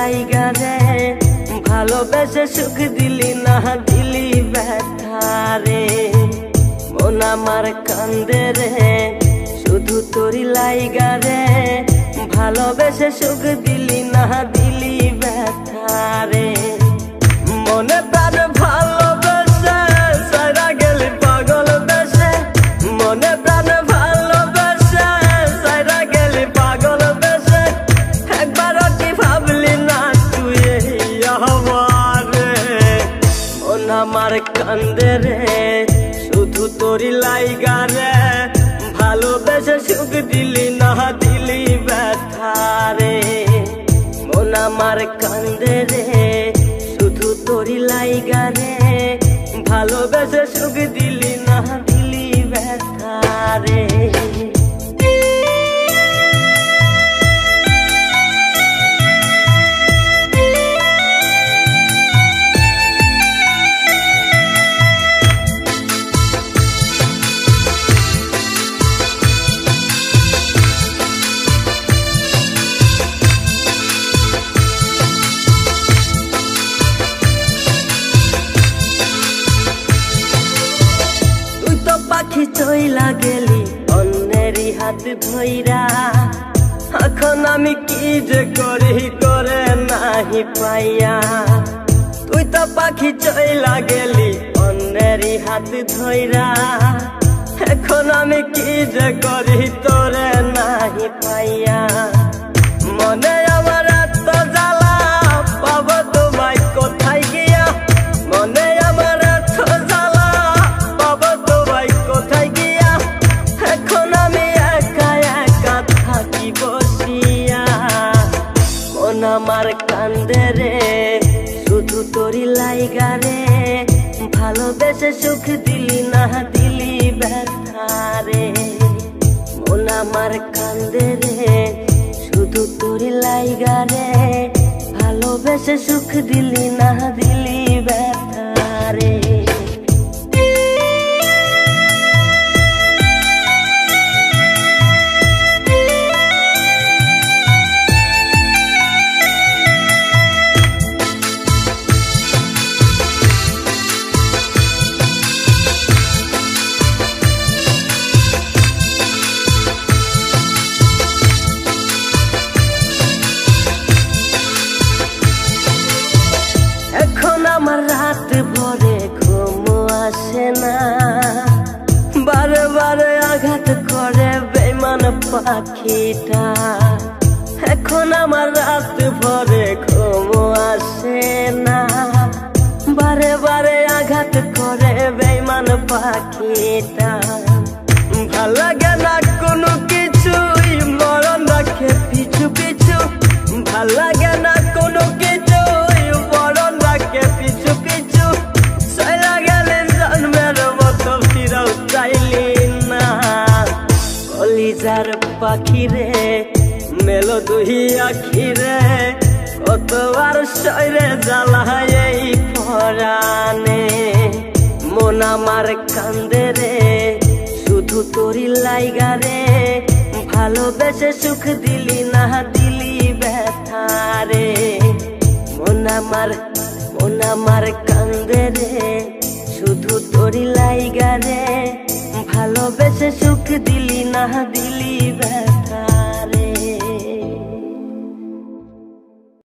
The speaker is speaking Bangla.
লাইগা রে ভালোবেসে সুখ দিলি না দিলি ব্যথা রে মন আমার কান্দে রে শুধু তোরি লাইগা রে ভালোবেসে সুখ দিলি না দিলি ব্যথা রে মনে প্রাণ ভালোবেসে সারা গেলি পাগল বেসে মনে প্রাণ ভালোবেসে সারা গেলি পাগল বেসে একবার কি ভাবলি না তুই আমার মন আমার কান্দে রে শুধু তোরি লাইগা রে ভালোবেসে সুখ দিলি না দিলি ব্যথা রে মন আমার কান্দে রে শুধু তোরি লাইগা রে ভালোবেসে সুখ দিলি না দিলি ব্যথা রে পাখি চইলা গেলি অন্যেরই হাত ধইরা এখন আমি কি যে করি করে নাহি পাইয়া তুই তো পাখি চইলা গেলি অন্যেরই হাত ধইরা এখন আমি কি যে করি তোরে নাহি পাইয়া মনে আমার এত জ্বালা পাবো তোমায় কোথায় গিয়া মনে আমার এত জ্বালা পাবো তোমায় কোথায় গিয়া এখন আমি একা একা থাকি বসিয়া মন আমার কান্দে রে শুধু তোরি লাইগা রে ভালোবেসে সুখ দিলি না দিলি ব্যথা রে মন আমার কান্দে রে শুধু তোরি লাইগা রে ভালোবেসে সুখ দিলি না দিলি ব্যথা রে আমার রাত ভরে ঘুম আসে না বারে বারে আঘাত করে বেঈমান পাখিটা এখন আমার রাত ভরে ঘুম আসে না বারে বারে আঘাত করে বেঈমান পাখিটা ভাল লাগে না কোনো কিছুই মরণ রাখে পিছু পিছু ভাল লাগে না কোনো কিছু মরণ রাখে পিছু পিছু চলা গেলে জন্মের মতো ফিরাও চাইলি না কলিজার পাখি রে মেলো দুই আখি রে কতবার শরীরে জ্বালায় এই পরাণে মন আমার কান্দে রে শুধু তোরি লাইগা রে ভালোবেসে সুখ দিলি না দিলি ব্যথা রে মন আমার কান্দে রে শুধু তোরি লাইগা রে ভালোবেসে সুখ দিলি না দিলি